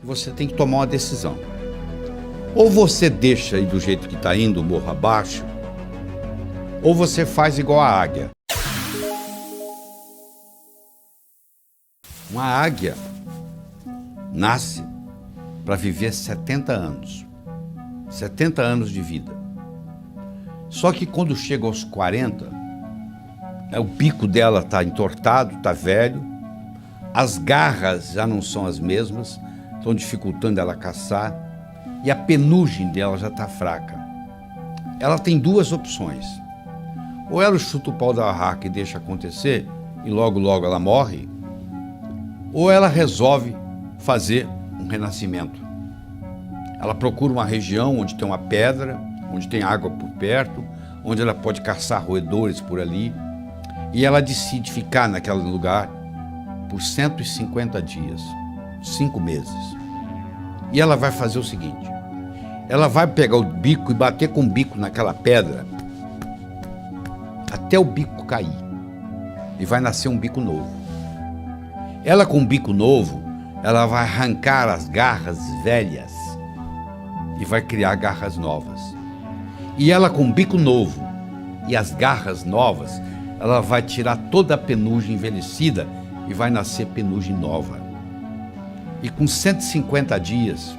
Você tem que tomar uma decisão. Ou você deixa aí do jeito que está indo, morro abaixo, ou você faz igual a águia. Uma águia nasce para viver 70 anos. 70 anos de vida. Só que quando chega aos 40, o bico dela está entortado, está velho, as garras já não são as mesmas, estão dificultando ela caçar, e a penugem dela já está fraca. Ela tem duas opções. Ou ela chuta o pau da barraca e deixa acontecer, e logo logo ela morre, ou ela resolve fazer um renascimento. Ela procura uma região onde tem uma pedra, onde tem água por perto, onde ela pode caçar roedores por ali, e ela decide ficar naquele lugar por 150 dias, 5 meses. E ela vai fazer o seguinte: ela vai pegar o bico e bater com o bico naquela pedra até o bico cair, e vai nascer um bico novo. Ela, com um bico novo, ela vai arrancar as garras velhas e vai criar garras novas. E ela, com um bico novo e as garras novas, ela vai tirar toda a penugem envelhecida e vai nascer penugem nova. E com 150 dias,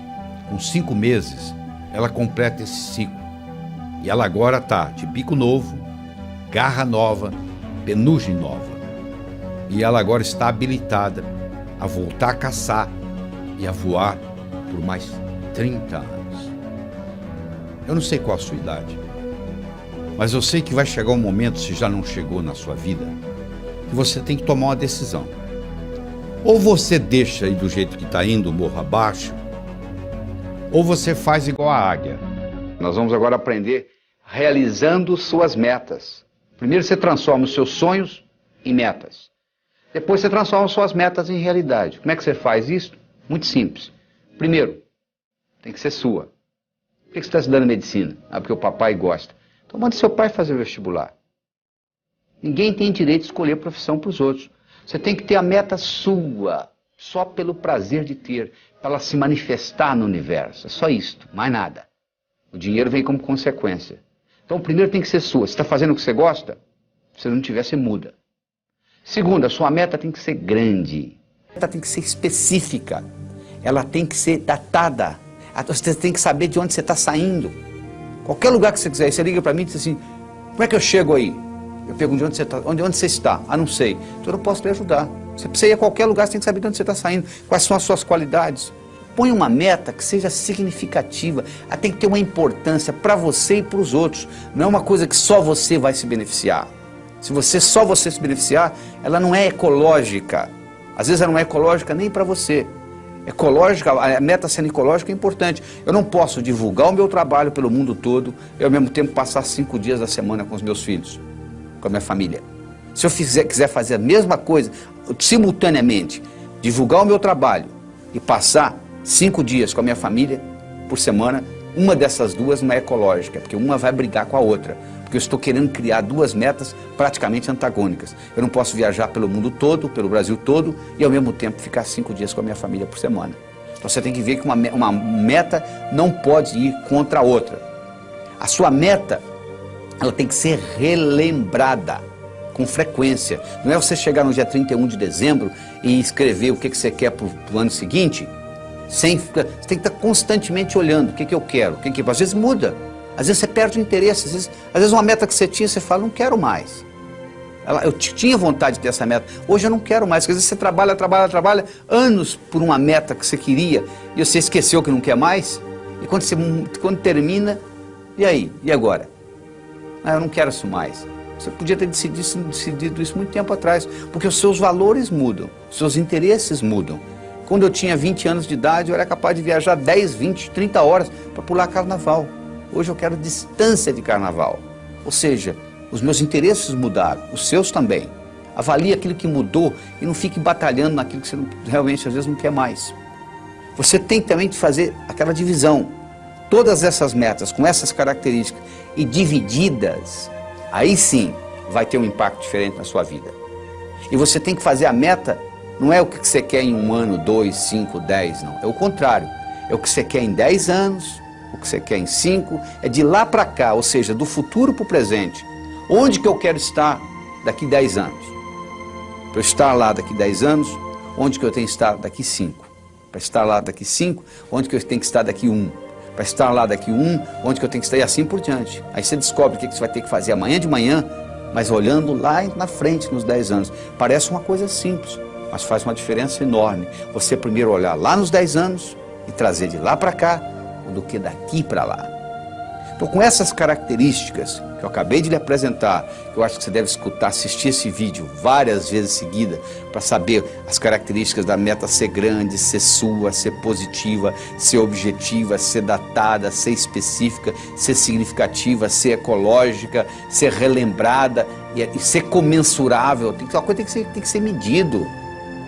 com 5 meses, ela completa esse ciclo. E ela agora está de bico novo, garra nova, penugem nova. E ela agora está habilitada a voltar a caçar e a voar por mais 30 anos. Eu não sei qual a sua idade, mas eu sei que vai chegar um momento, se já não chegou na sua vida, que você tem que tomar uma decisão. Ou você deixa aí do jeito que está indo, morro abaixo, ou você faz igual a águia. Nós vamos agora aprender realizando suas metas. Primeiro você transforma os seus sonhos em metas. Depois você transforma suas metas em realidade. Como é que você faz isso? Muito simples. Primeiro, tem que ser sua. Por que você está estudando medicina? Ah, porque o papai gosta. Então manda seu pai fazer o vestibular. Ninguém tem direito de escolher profissão para os outros. Você tem que ter a meta sua, só pelo prazer de ter, para ela se manifestar no universo. É só isto, mais nada. O dinheiro vem como consequência. Então, primeiro tem que ser sua. Se está fazendo o que você gosta, se não tiver, você muda. Segundo, a sua meta tem que ser grande. A meta tem que ser específica. Ela tem que ser datada. Você tem que saber de onde você está saindo. Qualquer lugar que você quiser. Você liga para mim e diz assim: como é que eu chego aí? Eu pergunto: de onde você está? Onde você está? Ah, não sei. Então eu não posso lhe ajudar. Você precisa ir a qualquer lugar, você tem que saber de onde você está saindo. Quais são as suas qualidades. Põe uma meta que seja significativa. Ela tem que ter uma importância para você e para os outros. Não é uma coisa que só você vai se beneficiar. Se só você se beneficiar, ela não é ecológica. Às vezes ela não é ecológica nem para você. Ecológica, a meta sendo ecológica é importante. Eu não posso divulgar o meu trabalho pelo mundo todo e ao mesmo tempo passar 5 dias da semana com os meus filhos, com a minha família. Se eu quiser fazer a mesma coisa, simultaneamente, divulgar o meu trabalho e passar 5 dias com a minha família por semana, uma dessas duas não é ecológica, porque uma vai brigar com a outra. Porque eu estou querendo criar duas metas praticamente antagônicas. Eu não posso viajar pelo mundo todo, pelo Brasil todo, e ao mesmo tempo ficar 5 dias com a minha família por semana. Então você tem que ver que uma meta não pode ir contra a outra. A sua meta, ela tem que ser relembrada com frequência. Não é você chegar no dia 31 de dezembro e escrever o que você quer para o ano seguinte. Você tem que estar constantemente olhando o que eu quero. Às vezes muda. Às vezes você perde o interesse, às vezes uma meta que você tinha, você fala: não quero mais. Eu tinha vontade de ter essa meta, hoje eu não quero mais. Às vezes você trabalha anos por uma meta que você queria e você esqueceu que não quer mais. E quando termina, e aí? E agora? Ah, eu não quero isso mais. Você podia ter decidido isso muito tempo atrás, porque os seus valores mudam, os seus interesses mudam. Quando eu tinha 20 anos de idade, eu era capaz de viajar 10, 20, 30 horas para pular carnaval. Hoje eu quero distância de carnaval. Ou seja, os meus interesses mudaram, os seus também. Avalie aquilo que mudou e não fique batalhando naquilo que você realmente às vezes não quer mais. Você tem também de fazer aquela divisão. Todas essas metas com essas características e divididas, aí sim vai ter um impacto diferente na sua vida. E você tem que fazer a meta Não é o que você quer em 1 ano, 2, 5, 10, não. É o contrário. É o que você quer em 10 anos, o que você quer em 5, é de lá para cá, ou seja, do futuro para o presente. Onde que eu quero estar daqui 10 anos? Para eu estar lá daqui 10 anos, onde que eu tenho que estar daqui 5? Para estar lá daqui 5, onde que eu tenho que estar daqui 1? Para estar lá daqui 1, onde que eu tenho que estar e assim por diante. Aí você descobre o que você vai ter que fazer amanhã de manhã, mas olhando lá na frente, nos 10 anos. Parece uma coisa simples, mas faz uma diferença enorme. Você primeiro olhar lá nos 10 anos e trazer de lá para cá, do que daqui para lá. Então, com essas características que eu acabei de lhe apresentar, eu acho que você deve escutar, assistir esse vídeo várias vezes seguidas para saber as características da meta ser grande, ser sua, ser positiva, ser objetiva, ser datada, ser específica, ser significativa, ser ecológica, ser relembrada e ser comensurável. Uma coisa tem que ser medido.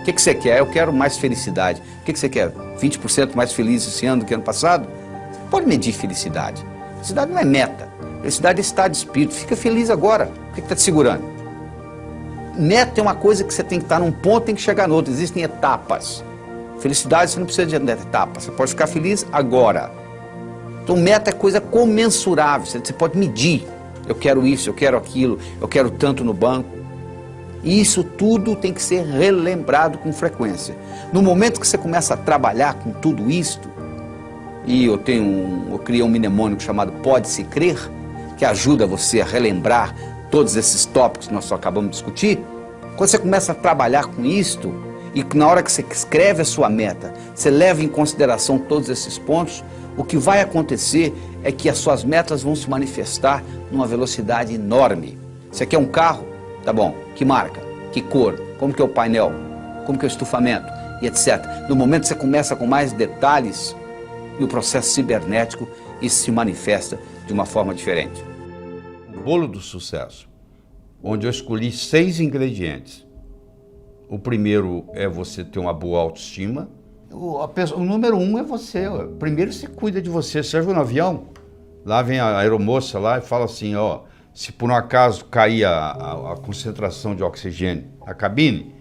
O que você quer? Eu quero mais felicidade. O que você quer? 20% mais feliz esse ano do que ano passado? Você pode medir felicidade. Felicidade não é meta. Felicidade é estado de espírito. Fica feliz agora. O que está te segurando? Meta é uma coisa que você tem que estar num ponto e tem que chegar no outro. Existem etapas. Felicidade você não precisa de etapas. Você pode ficar feliz agora. Então meta é coisa comensurável. Você pode medir. Eu quero isso, eu quero aquilo, eu quero tanto no banco. E isso tudo tem que ser relembrado com frequência. No momento que você começa a trabalhar com tudo isto, e eu criei um mnemônico chamado Pode-se Crer, que ajuda você a relembrar todos esses tópicos que nós só acabamos de discutir. Quando você começa a trabalhar com isto, e na hora que você escreve a sua meta, você leva em consideração todos esses pontos, o que vai acontecer é que as suas metas vão se manifestar numa velocidade enorme. Você quer um carro? Tá bom. Que marca? Que cor? Como que é o painel? Como que é o estufamento? E etc. No momento que você começa com mais detalhes, no processo cibernético, isso se manifesta de uma forma diferente. O bolo do sucesso, onde eu escolhi 6 ingredientes. O primeiro é você ter uma boa autoestima. O número 1 é você. Primeiro você cuida de você. Você já viu no avião? Lá vem a aeromoça lá e fala assim, ó, se por um acaso cair a concentração de oxigênio na cabine,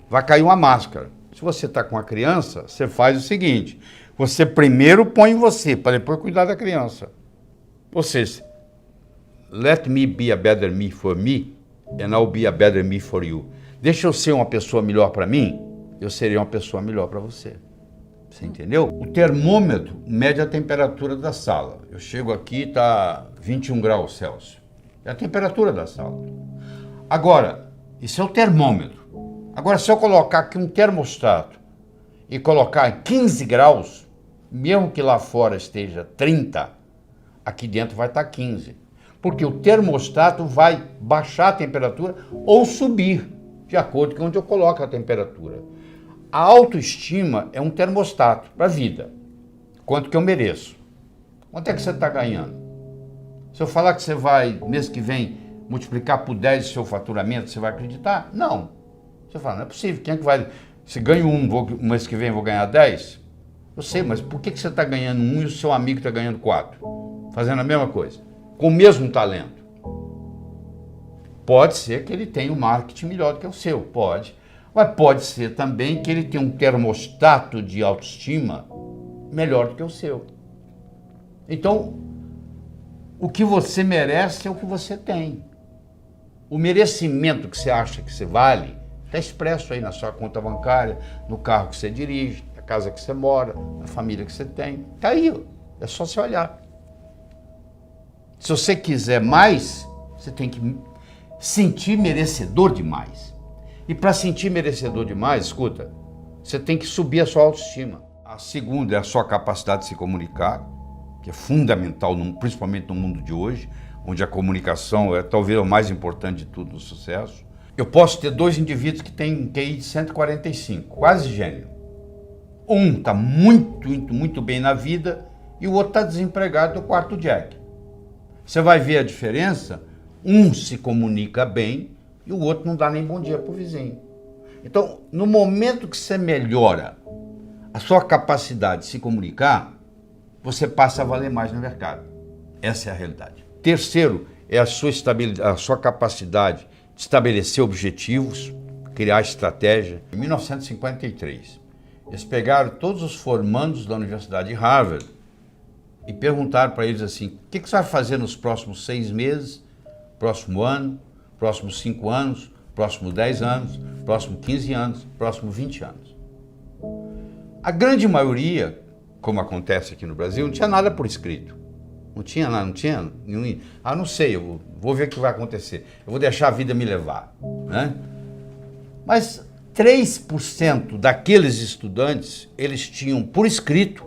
vai cair uma máscara. Se você está com a criança, você faz o seguinte, você primeiro põe em você, para depois cuidar da criança. Ou seja, let me be a better me for me, and I'll be a better me for you. Deixa eu ser uma pessoa melhor para mim, eu serei uma pessoa melhor para você. Você entendeu? O termômetro mede a temperatura da sala. Eu chego aqui, está 21 graus Celsius. É a temperatura da sala. Agora, isso é o termômetro. Agora, se eu colocar aqui um termostato e colocar em 15 graus, mesmo que lá fora esteja 30, aqui dentro vai estar 15. Porque o termostato vai baixar a temperatura ou subir, de acordo com onde eu coloco a temperatura. A autoestima é um termostato para a vida. Quanto que eu mereço? Quanto é que você está ganhando? Se eu falar que você vai, mês que vem, multiplicar por 10 o seu faturamento, você vai acreditar? Não. Você fala, não é possível. Quem é que vai... Se ganho um mês que vem eu vou ganhar 10? Eu sei, mas por que você está ganhando 1 e o seu amigo está ganhando 4? Fazendo a mesma coisa. Com o mesmo talento. Pode ser que ele tenha um marketing melhor do que o seu, pode. Mas pode ser também que ele tenha um termostato de autoestima melhor do que o seu. Então, o que você merece é o que você tem. O merecimento que você acha que você vale está expresso aí na sua conta bancária, no carro que você dirige, na casa que você mora, na família que você tem. Está aí, é só você olhar. Se você quiser mais, você tem que sentir merecedor demais. E para sentir merecedor demais, escuta, você tem que subir a sua autoestima. A segunda é a sua capacidade de se comunicar, que é fundamental, principalmente no mundo de hoje, onde a comunicação é talvez o mais importante de tudo no sucesso. Eu posso ter 2 indivíduos que têm QI de 145, quase gênio. Um está muito bem na vida e o outro está desempregado do quarto Jack. Você vai ver a diferença, um se comunica bem e o outro não dá nem bom dia para o vizinho. Então, no momento que você melhora a sua capacidade de se comunicar, você passa a valer mais no mercado. Essa é a realidade. Terceiro, é a sua capacidade de estabelecer objetivos, criar estratégia. Em 1953, eles pegaram todos os formandos da Universidade de Harvard e perguntaram para eles assim, o que você vai fazer nos próximos 6 meses, próximo ano, próximos 5 anos, próximos 10 anos, próximos 15 anos, próximos 20 anos. A grande maioria, como acontece aqui no Brasil, não tinha nada por escrito. Não tinha nada, não tinha nenhum... Ah, não sei, eu vou ver o que vai acontecer. Eu vou deixar a vida me levar, né? Mas 3% daqueles estudantes, eles tinham por escrito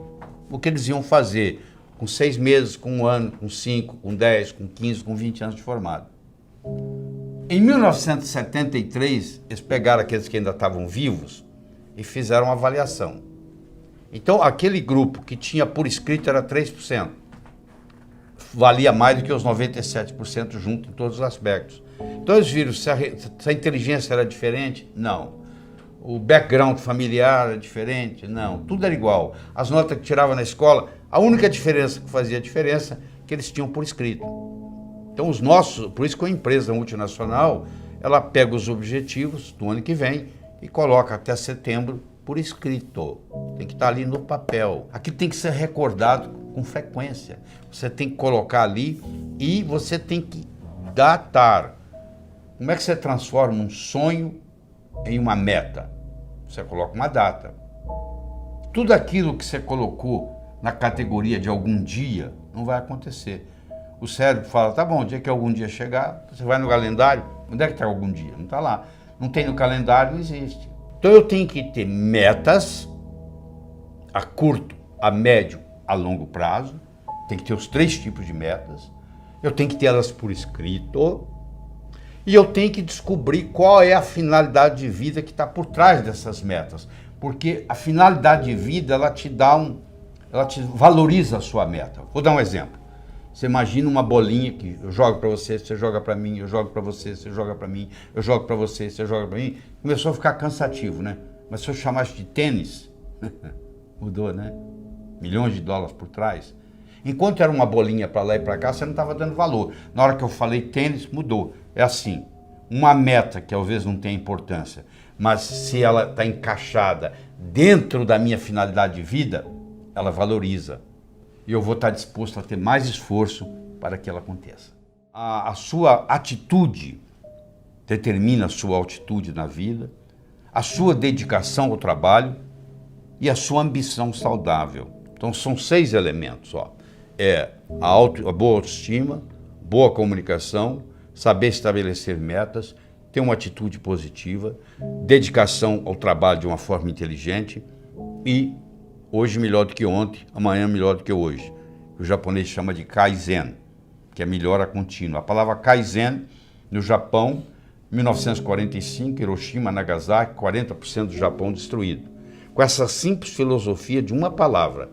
o que eles iam fazer com 6 meses, com 1 ano, com 5, com 10, com 15, com 20 anos de formado. Em 1973, eles pegaram aqueles que ainda estavam vivos e fizeram uma avaliação. Então, aquele grupo que tinha por escrito era 3%. Valia mais do que os 97% junto em todos os aspectos. Então, eles viram se a inteligência era diferente? Não. O background familiar era diferente? Não. Tudo era igual. As notas que tirava na escola, a única diferença que fazia diferença é que eles tinham por escrito. Então, os nossos, por isso que a empresa multinacional, ela pega os objetivos do ano que vem e coloca até setembro por escrito. Tem que estar ali no papel. Aquilo tem que ser recordado com frequência. Você tem que colocar ali e você tem que datar. Como é que você transforma um sonho em uma meta? Você coloca uma data. Tudo aquilo que você colocou na categoria de algum dia não vai acontecer. O cérebro fala, tá bom, o dia que algum dia chegar, você vai no calendário, onde é que está algum dia? Não está lá. Não tem no calendário, não existe. Então eu tenho que ter metas a curto, a médio, a longo prazo. Tem que ter os 3 tipos de metas. Eu tenho que ter elas por escrito. E eu tenho que descobrir qual é a finalidade de vida que está por trás dessas metas. Porque a finalidade de vida, ela te valoriza a sua meta. Vou dar um exemplo. Você imagina uma bolinha que eu jogo para você, você joga para mim, eu jogo para você, você joga para mim, eu jogo para você, você joga para mim. Começou a ficar cansativo, né? Mas se eu chamasse de tênis, mudou, né? Milhões de dólares por trás. Enquanto era uma bolinha para lá e para cá, você não estava dando valor. Na hora que eu falei tênis, mudou. É assim, uma meta que talvez não tenha importância, mas se ela está encaixada dentro da minha finalidade de vida, ela valoriza. E eu vou estar disposto a ter mais esforço para que ela aconteça. A sua atitude determina a sua altitude na vida, a sua dedicação ao trabalho e a sua ambição saudável. Então são 6 elementos, ó. A boa autoestima, boa comunicação, saber estabelecer metas, ter uma atitude positiva, dedicação ao trabalho de uma forma inteligente e hoje melhor do que ontem, amanhã melhor do que hoje. O japonês chama de Kaizen, que é melhora contínua. A palavra Kaizen, no Japão, 1945, Hiroshima, Nagasaki, 40% do Japão destruído. Com essa simples filosofia de uma palavra,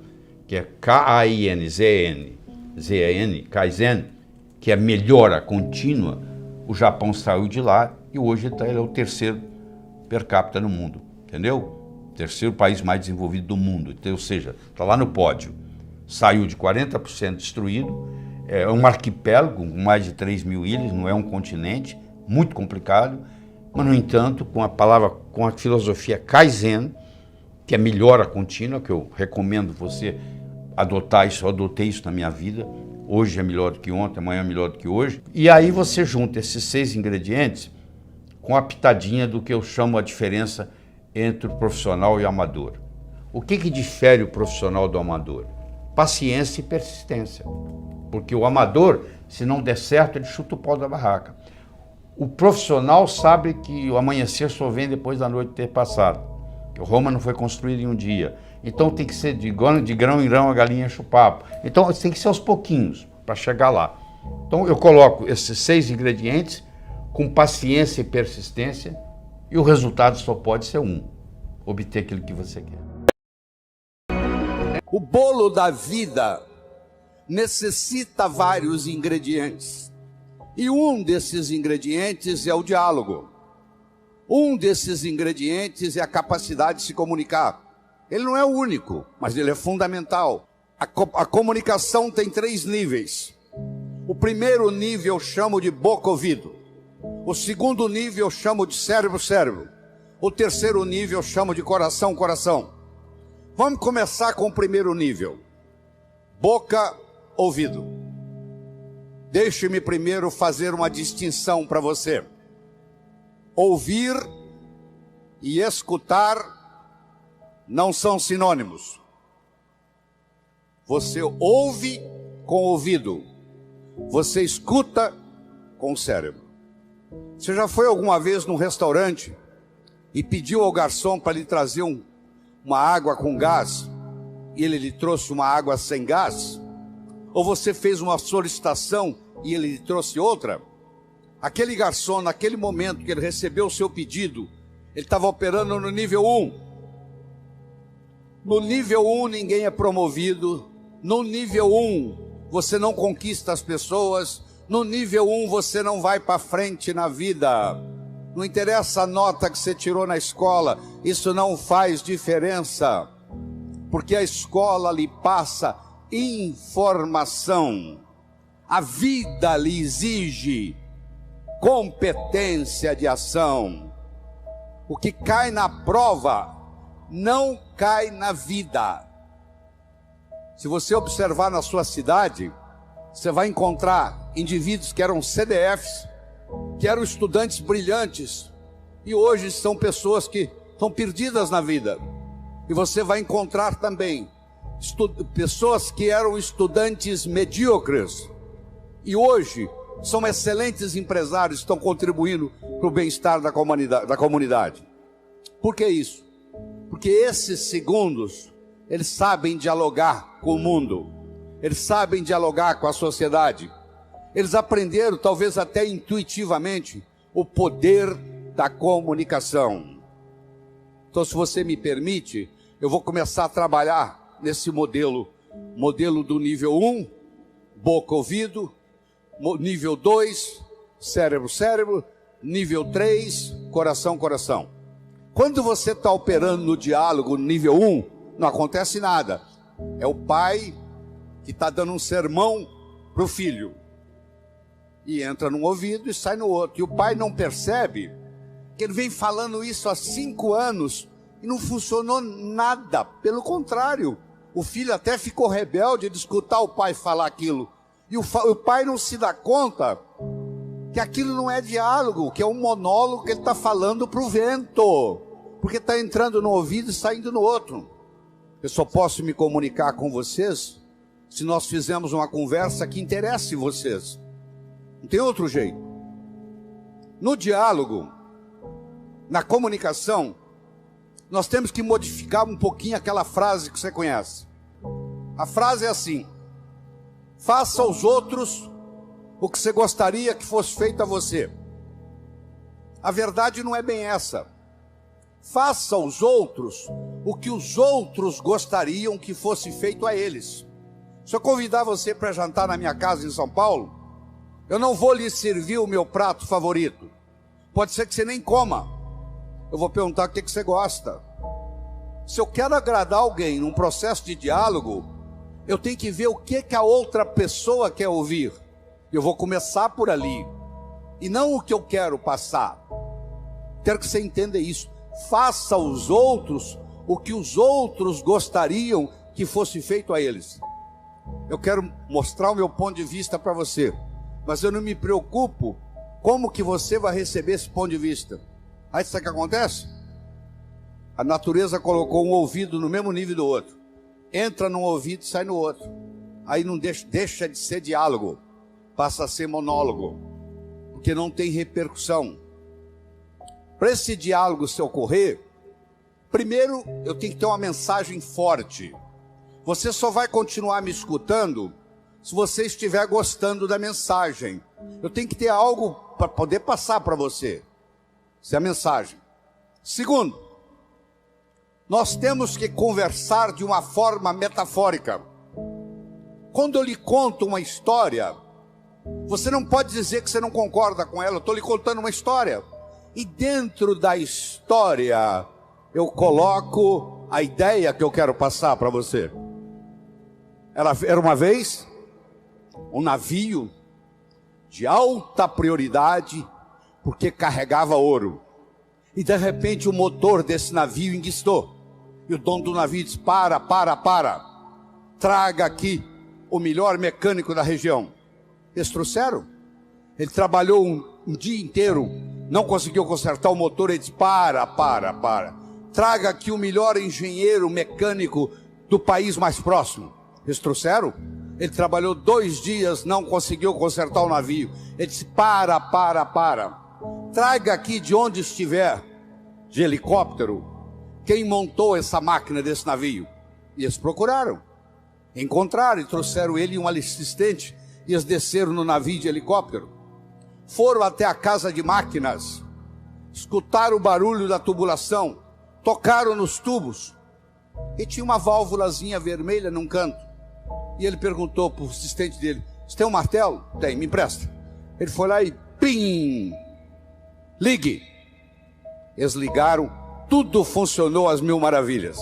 que é K-A-I-N-Z-N, Z-E-N, Kaizen, que é melhora contínua, o Japão saiu de lá e hoje ele é o 3º per capita no mundo, entendeu? 3º país mais desenvolvido do mundo, então, ou seja, está lá no pódio. Saiu de 40% destruído, é um arquipélago com mais de 3 mil ilhas, não é um continente, muito complicado, mas, no entanto, com a filosofia Kaizen, que é melhora contínua, que eu recomendo você adotar isso, eu adotei isso na minha vida, hoje é melhor do que ontem, amanhã é melhor do que hoje, e aí você junta esses 6 ingredientes com a pitadinha do que eu chamo a diferença entre o profissional e o amador. O que difere o profissional do amador? Paciência e persistência. Porque o amador, se não der certo, ele chuta o pau da barraca. O profissional sabe que o amanhecer só vem depois da noite ter passado. Que Roma não foi construída em um dia. Então tem que ser de grão em grão a galinha enche o papo. Então tem que ser aos pouquinhos para chegar lá. Então eu coloco esses 6 ingredientes com paciência e persistência. E o resultado só pode ser um: obter aquilo que você quer. O bolo da vida necessita vários ingredientes. E um desses ingredientes é o diálogo. Um desses ingredientes é a capacidade de se comunicar. Ele não é o único, mas ele é fundamental. A comunicação tem 3 níveis. O primeiro nível eu chamo de boca-ouvido. O segundo nível eu chamo de cérebro-cérebro. O terceiro nível eu chamo de coração, coração. Vamos começar com o primeiro nível. Boca, ouvido. Deixe-me primeiro fazer uma distinção para você. Ouvir e escutar não são sinônimos. Você ouve com o ouvido, você escuta com o cérebro. Você já foi alguma vez num restaurante e pediu ao garçom para lhe trazer uma água com gás e ele lhe trouxe uma água sem gás? Ou você fez uma solicitação e ele lhe trouxe outra? Aquele garçom, naquele momento que ele recebeu o seu pedido, ele estava operando no nível 1. No nível 1 ninguém é promovido. No nível 1 você não conquista as pessoas. No nível 1 você não vai para frente na vida. Não interessa a nota que você tirou na escola, isso não faz diferença, porque a escola lhe passa informação. A vida lhe exige competência de ação. O que cai na prova não cai na vida. Se você observar na sua cidade, você vai encontrar indivíduos que eram CDFs, que eram estudantes brilhantes, e hoje são pessoas que estão perdidas na vida. E você vai encontrar também pessoas que eram estudantes medíocres, e hoje são excelentes empresários, estão contribuindo para o bem-estar da comunidade. Por que isso? Porque esses segundos, eles sabem dialogar com o mundo, eles sabem dialogar com a sociedade, eles aprenderam, talvez até intuitivamente, o poder da comunicação. Então, se você me permite, eu vou começar a trabalhar nesse modelo do nível 1, boca, ouvido, nível 2, cérebro, cérebro, nível 3, coração, coração. Quando você está operando no diálogo no nível 1, não acontece nada. É o pai que está dando um sermão para o filho. E entra num ouvido e sai no outro. E o pai não percebe que ele vem falando isso há 5 anos e não funcionou nada. Pelo contrário, o filho até ficou rebelde de escutar o pai falar aquilo. E o pai não se dá conta que aquilo não é diálogo, que é um monólogo que ele está falando para o vento, porque está entrando no ouvido e saindo no outro. Eu só posso me comunicar com vocês se nós fizermos uma conversa que interesse vocês. Não tem outro jeito. No diálogo, na comunicação, nós temos que modificar um pouquinho aquela frase que você conhece. A frase é assim: faça aos outros o que você gostaria que fosse feito a você. A verdade não é bem essa. Faça aos outros o que os outros gostariam que fosse feito a eles. Se eu convidar você para jantar na minha casa em São Paulo, eu não vou lhe servir o meu prato favorito. Pode ser que você nem coma. Eu vou perguntar o que você gosta. Se eu quero agradar alguém num processo de diálogo, eu tenho que ver o que a outra pessoa quer ouvir. Eu vou começar por ali, e não o que eu quero passar. Quero que você entenda isso. Faça aos outros o que os outros gostariam que fosse feito a eles. Eu quero mostrar o meu ponto de vista para você, mas eu não me preocupo como que você vai receber esse ponto de vista. Aí sabe o que acontece? A natureza colocou um ouvido no mesmo nível do outro. Entra num ouvido e sai no outro. Aí não deixa de ser diálogo, passa a ser monólogo, porque não tem repercussão. Para esse diálogo se ocorrer, primeiro eu tenho que ter uma mensagem forte. Você só vai continuar me escutando se você estiver gostando da mensagem. Eu tenho que ter algo para poder passar para você. Essa é a mensagem. Segundo, nós temos que conversar de uma forma metafórica. Quando eu lhe conto uma história, você não pode dizer que você não concorda com ela. Eu estou lhe contando uma história, e dentro da história eu coloco a ideia que eu quero passar para você. Era uma vez um navio de alta prioridade, porque carregava ouro. E de repente o motor desse navio enguiçou. E o dono do navio disse: para. Traga aqui o melhor mecânico da região. Eles trouxeram. Ele trabalhou um dia inteiro, não conseguiu consertar o motor. Ele disse: para. Traga aqui o melhor engenheiro mecânico do país mais próximo. Eles trouxeram. Ele trabalhou 2 dias, não conseguiu consertar o navio. Ele disse: para. Traga aqui de onde estiver, de helicóptero, quem montou essa máquina desse navio. E eles procuraram, encontraram e trouxeram ele e um assistente. E eles desceram no navio de helicóptero, foram até a casa de máquinas, escutaram o barulho da tubulação, tocaram nos tubos, e tinha uma válvulazinha vermelha num canto. E ele perguntou para o assistente dele: você tem um martelo? Tem, me empresta. Ele foi lá e pim, ligue. Eles ligaram, tudo funcionou às mil maravilhas.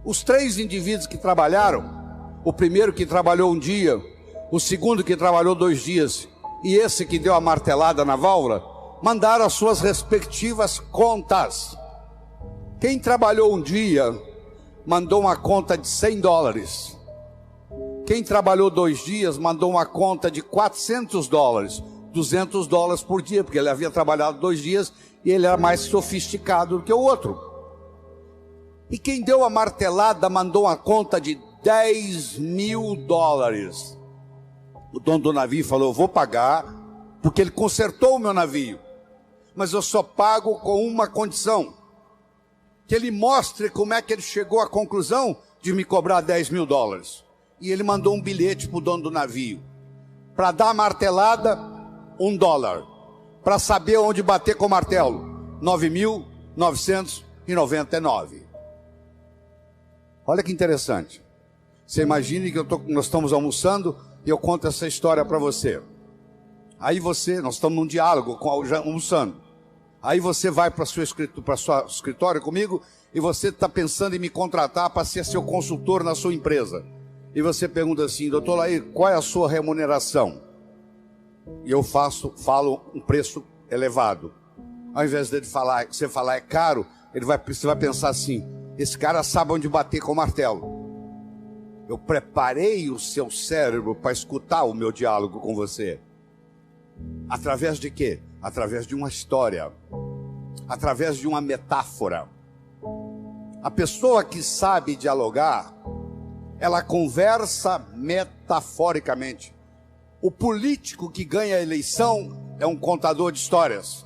Os 3 indivíduos que trabalharam, o primeiro que trabalhou um dia, o segundo que trabalhou 2 dias, e esse que deu a martelada na válvula, mandaram as suas respectivas contas. Quem trabalhou um dia, mandou uma conta de $100. Quem trabalhou 2 dias, mandou uma conta de $400, $200 por dia, porque ele havia trabalhado 2 dias e ele era mais sofisticado do que o outro. E quem deu a martelada mandou uma conta de $10.000. O dono do navio falou: eu vou pagar, porque ele consertou o meu navio, mas eu só pago com uma condição: que ele mostre como é que ele chegou à conclusão de me cobrar $10.000. E ele mandou um bilhete para o dono do navio: para dar a martelada, $1. Para saber onde bater com o martelo, 9.999. Olha que interessante. Você imagine que nós estamos almoçando e eu conto essa história para você. Aí nós estamos num diálogo, almoçando. Aí você vai para o seu escritório comigo e você está pensando em me contratar para ser seu consultor na sua empresa. E você pergunta assim: doutor Lair, qual é a sua remuneração? E eu falo um preço elevado. Ao invés dele você falar é caro, você vai pensar assim: esse cara sabe onde bater com o martelo. Eu preparei o seu cérebro para escutar o meu diálogo com você. Através de quê? Através de uma história, através de uma metáfora. A pessoa que sabe dialogar, ela conversa metaforicamente. O político que ganha a eleição é um contador de histórias.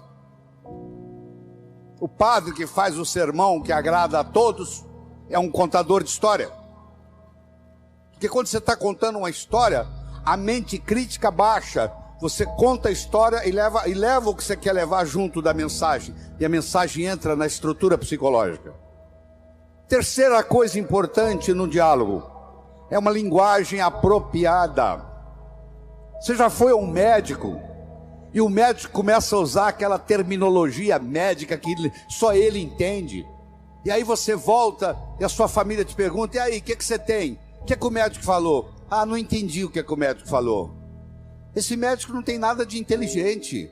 O padre que faz o sermão que agrada a todos é um contador de história. Porque quando você está contando uma história, a mente crítica baixa. Você conta a história e leva o que você quer levar junto da mensagem. E a mensagem entra na estrutura psicológica. Terceira coisa importante no diálogo é uma linguagem apropriada. Você já foi a um médico e o médico começa a usar aquela terminologia médica que só ele entende. E aí você volta e a sua família te pergunta: e aí, o que você tem? O que o médico falou? Ah, não entendi o que o médico falou. Esse médico não tem nada de inteligente.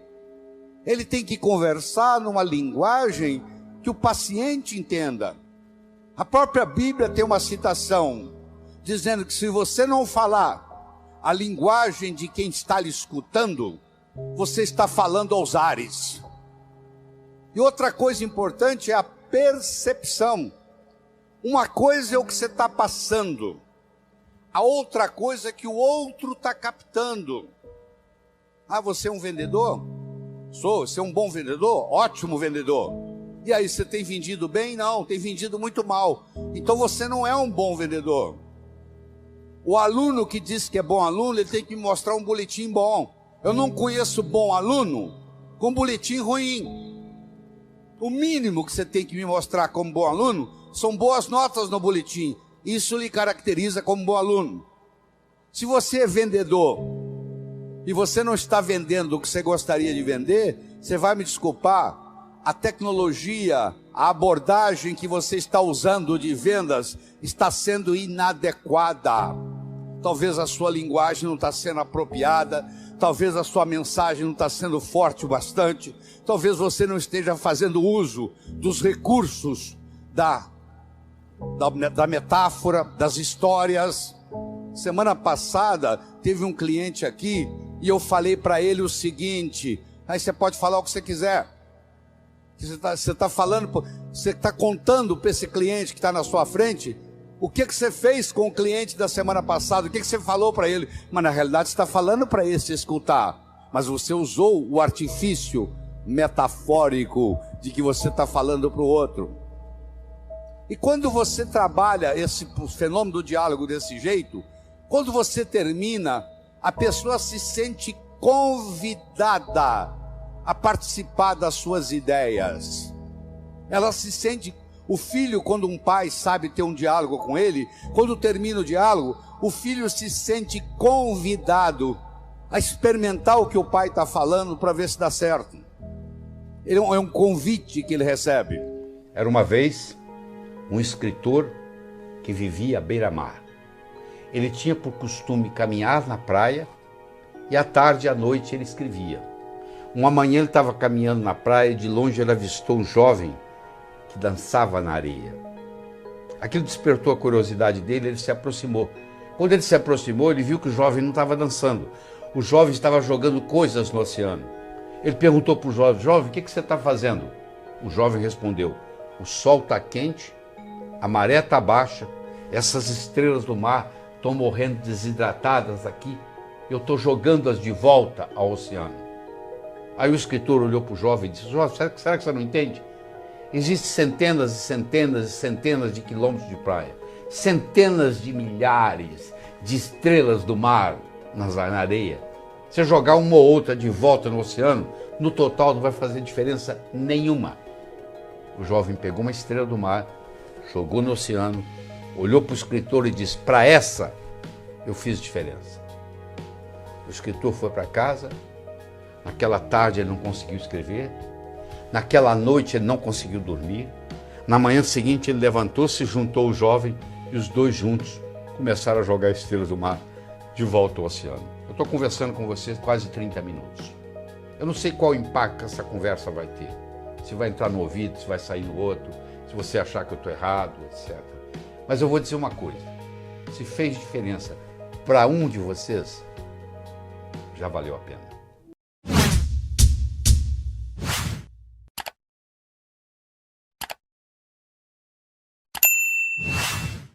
Ele tem que conversar numa linguagem que o paciente entenda. A própria Bíblia tem uma citação dizendo que se você não falar a linguagem de quem está lhe escutando, você está falando aos ares. E outra coisa importante é a percepção. Uma coisa é o que você está passando, a outra coisa é que o outro está captando. Ah, você é um vendedor? Sou. Você é um bom vendedor? Ótimo vendedor. E aí, você tem vendido bem? Não, tem vendido muito mal. Então você não é um bom vendedor. O aluno que diz que é bom aluno, ele tem que me mostrar um boletim bom. Eu não conheço bom aluno com boletim ruim. O mínimo que você tem que me mostrar como bom aluno são boas notas no boletim. Isso lhe caracteriza como bom aluno. Se você é vendedor e você não está vendendo o que você gostaria de vender, você vai me desculpar, a tecnologia, a abordagem que você está usando de vendas está sendo inadequada. talvez a sua linguagem não está sendo apropriada, talvez a sua mensagem não está sendo forte o bastante, talvez você não esteja fazendo uso dos recursos da metáfora, das histórias. Semana passada teve um cliente aqui e eu falei para ele o seguinte: aí você pode falar o que você quiser. Você está falando, você está contando para esse cliente que está na sua frente o que você fez com o cliente da semana passada, o que você falou para ele. Mas na realidade você está falando para esse escutar, mas você usou o artifício metafórico de que você está falando para o outro. E quando você trabalha esse fenômeno do diálogo desse jeito, quando você termina, a pessoa se sente convidada a participar das suas ideias. Ela se sente, o filho, quando um pai sabe ter um diálogo com ele, quando termina o diálogo, o filho se sente convidado a experimentar o que o pai está falando para ver se dá certo. É um convite que ele recebe. Era uma vez um escritor que vivia à beira-mar. Ele tinha por costume caminhar na praia e à tarde e à noite ele escrevia. Uma manhã ele estava caminhando na praia e de longe ele avistou um jovem que dançava na areia. Aquilo despertou a curiosidade dele, ele se aproximou. Quando ele se aproximou, ele viu que o jovem não estava dançando. O jovem estava jogando coisas no oceano. Ele perguntou para o jovem: jovem, o que você está fazendo? O jovem respondeu: o sol está quente, a maré está baixa, essas estrelas do mar estão morrendo desidratadas aqui, eu estou jogando-as de volta ao oceano. Aí o escritor olhou para o jovem e disse: jovem, será que você não entende? Existem centenas e centenas e centenas de quilômetros de praia, centenas de milhares de estrelas do mar na areia. Você jogar uma ou outra de volta no oceano, no total não vai fazer diferença nenhuma. O jovem pegou uma estrela do mar, jogou no oceano, olhou para o escritor e disse: para essa eu fiz diferença. O escritor foi para casa. Naquela tarde ele não conseguiu escrever, naquela noite ele não conseguiu dormir. Na manhã seguinte ele levantou-se, juntou o jovem e os dois juntos começaram a jogar estrelas do mar de volta ao oceano. Eu estou conversando com vocês quase 30 minutos. Eu não sei qual impacto essa conversa vai ter. Se vai entrar no ouvido, se vai sair no outro, se você achar que eu estou errado, etc. Mas eu vou dizer uma coisa: se fez diferença para um de vocês, já valeu a pena.